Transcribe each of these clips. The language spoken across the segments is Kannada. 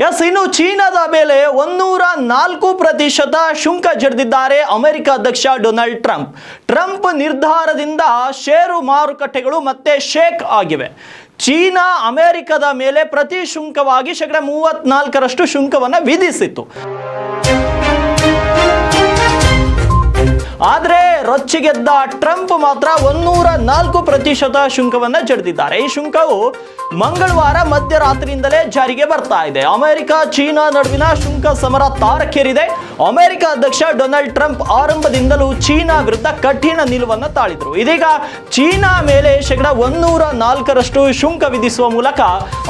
ಎಸ್, ಇನ್ನು ಚೀನಾದ ಮೇಲೆ 104% ಶುಂಕ ಜಡಿದಿದ್ದಾರೆ ಅಮೆರಿಕ ಅಧ್ಯಕ್ಷ ಡೊನಾಲ್ಡ್ ಟ್ರಂಪ್. ಟ್ರಂಪ್ ನಿರ್ಧಾರದಿಂದ ಷೇರು ಮಾರುಕಟ್ಟೆಗಳು ಮತ್ತೆ ಶೇಕ್ ಆಗಿವೆ. ಚೀನಾ ಅಮೆರಿಕದ ಮೇಲೆ ಪ್ರತಿ ಶುಂಕವಾಗಿ 34% ಶುಂಕವನ್ನು ವಿಧಿಸಿತ್ತು. ಆದರೆ ರೊಚ್ಚಿಗೆದ್ದ ಟ್ರಂಪ್ ಮಾತ್ರ 104% ಶುಂಕವನ್ನು ಜಡಿದಿದ್ದಾರೆ. ಈ ಶುಂಕವು ಮಂಗಳವಾರ ಮಧ್ಯರಾತ್ರಿಯಿಂದಲೇ ಜಾರಿಗೆ ಬರ್ತಾ ಇದೆ. ಅಮೆರಿಕ ಚೀನಾ ನಡುವಿನ ಶುಂಕ ಸಮರ ತಾರಕೇರಿದೆ. ಅಮೆರಿಕ ಅಧ್ಯಕ್ಷ ಡೊನಾಲ್ಡ್ ಟ್ರಂಪ್ ಆರಂಭದಿಂದಲೂ ಚೀನಾ ವಿರುದ್ಧ ಕಠಿಣ ನಿಲುವನ್ನು ತಾಳಿದ್ರು. ಇದೀಗ ಚೀನಾ ಮೇಲೆ 104% ಶುಂಕ ವಿಧಿಸುವ ಮೂಲಕ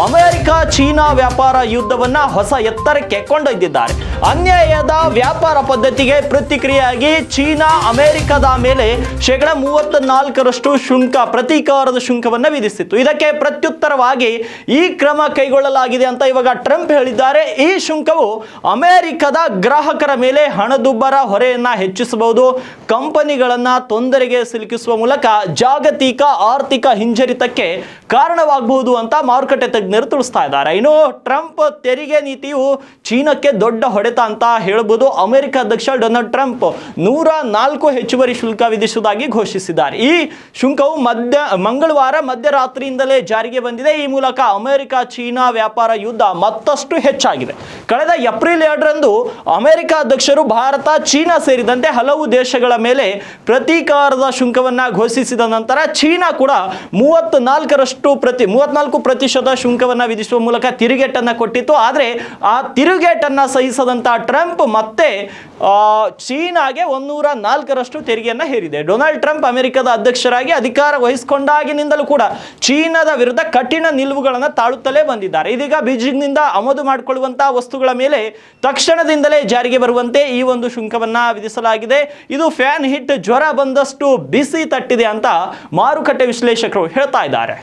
ಅಮೆರಿಕ ಚೀನಾ ವ್ಯಾಪಾರ ಯುದ್ಧವನ್ನ ಹೊಸ ಎತ್ತರಕ್ಕೆ ಕೊಂಡೊಯ್ದಿದ್ದಾರೆ. ಅನ್ಯಾಯದ ವ್ಯಾಪಾರ ಪದ್ಧತಿಗೆ ಪ್ರತಿಕ್ರಿಯೆಯಾಗಿ ಚೀನಾ ಅಮೆರಿಕದ ಮೇಲೆ 34% ಶುಂಕ ಪ್ರತೀಕಾರದ ಶುಂಕವನ್ನು ವಿಧಿಸಿತ್ತು. ಇದಕ್ಕೆ ಪ್ರತ್ಯುತ್ತರವಾಗಿ ಈ ಕ್ರಮ ಕೈಗೊಳ್ಳಲಾಗಿದೆ ಅಂತ ಇವಾಗ ಟ್ರಂಪ್ ಹೇಳಿದ್ದಾರೆ. ಈ ಶುಂಕವು ಅಮೆರಿಕದ ಗ್ರಾಹಕರ ಮೇಲೆ ಹಣದುಬ್ಬರ ಹೊರೆಯನ್ನ ಹೆಚ್ಚಿಸಬಹುದು, ಕಂಪನಿಗಳನ್ನ ತೊಂದರೆಗೆ ಸಿಲುಕಿಸುವ ಮೂಲಕ ಜಾಗತಿಕ ಆರ್ಥಿಕ ಹಿಂಜರಿತಕ್ಕೆ ಕಾರಣವಾಗಬಹುದು ಅಂತ ಮಾರುಕಟ್ಟೆ ತಜ್ಞರು ತಿಳಿಸ್ತಾ ಇದ್ದಾರೆ. ಇನ್ನು ಟ್ರಂಪ್ ತೆರಿಗೆ ನೀತಿಯು ಚೀನಾಕ್ಕೆ ದೊಡ್ಡ ಹೊಡೆತ ಅಂತ ಹೇಳಬಹುದು. ಅಮೆರಿಕ ಅಧ್ಯಕ್ಷ ಡೊನಾಲ್ಡ್ ಟ್ರಂಪ್ 104 ಹೆಚ್ಚುವರಿ ಶುಲ್ಕ ವಿಧಿಸುವುದಾಗಿ ಘೋಷಿಸಿದ್ದಾರೆ. ಈ ಶುಂಕವು ಮಂಗಳವಾರ ಮಧ್ಯರಾತ್ರಿಯಿಂದಲೇ ಜಾರಿಗೆ ಬಂದಿದೆ. ಈ ಮೂಲಕ ಅಮೆರಿಕ ಚೀನಾ ವ್ಯಾಪಾರ ಯುದ್ಧ ಮತ್ತಷ್ಟು ಹೆಚ್ಚಾಗಿದೆ. ಕಳೆದ ಏಪ್ರಿಲ್ 2ರಂದು ಅಮೆರಿಕ ಅಧ್ಯಕ್ಷರು ಭಾರತ, ಚೀನಾ ಸೇರಿದಂತೆ ಹಲವು ದೇಶಗಳ ಮೇಲೆ ಪ್ರತೀಕಾರದ ಶುಂಕವನ್ನ ಘೋಷಿಸಿದ ನಂತರ ಚೀನಾ ಕೂಡ 34% ಶುಂಕವನ್ನ ವಿಧಿಸುವ ಮೂಲಕ ತಿರುಗೇಟನ್ನ ಕೊಟ್ಟಿತ್ತು. ಆದರೆ ಆ ತಿರುಗೇಟನ್ನ ಸಹಿಸದಂತ ಟ್ರಂಪ್ ಮತ್ತೆ ಚೀನಾಗೆ 104% ತೆರಿಗೆಯನ್ನ ಹೇರಿದೆ. ಡೊನಾಲ್ಡ್ ಟ್ರಂಪ್ ಅಮೆರಿಕದ ಅಧ್ಯಕ್ಷರಾಗಿ ಅಧಿಕಾರ ವಹಿಸಿಕೊಂಡಾಗಿನಿಂದಲೂ ಕೂಡ ಚೀನಾದ ವಿರುದ್ಧ ಕಠಿಣ ನಿಲುವುಗಳನ್ನು ತಾಳುತ್ತಲೇ ಬಂದಿದ್ದಾರೆ. ಇದೀಗ ಬೀಜಿಂಗ್ನಿಂದ ಆಮದು ಮಾಡಿಕೊಳ್ಳುವಂತಹ ವಸ್ತುಗಳ ಮೇಲೆ ತಕ್ಷಣದಿಂದಲೇ ಜಾರಿಗೆ ಬರುವಂತೆ ಈ ಒಂದು ಶುಂಕವನ್ನ ವಿಧಿಸಲಾಗಿದೆ. ಇದು ಫ್ಯಾನ್ ಹಿಟ್ ಜ್ವರ ಬಂದಷ್ಟು ಬಿಸಿ ತಟ್ಟಿದೆ ಅಂತ ಮಾರುಕಟ್ಟೆ ವಿಶ್ಲೇಷಕರು ಹೇಳ್ತಾ ಇದ್ದಾರೆ.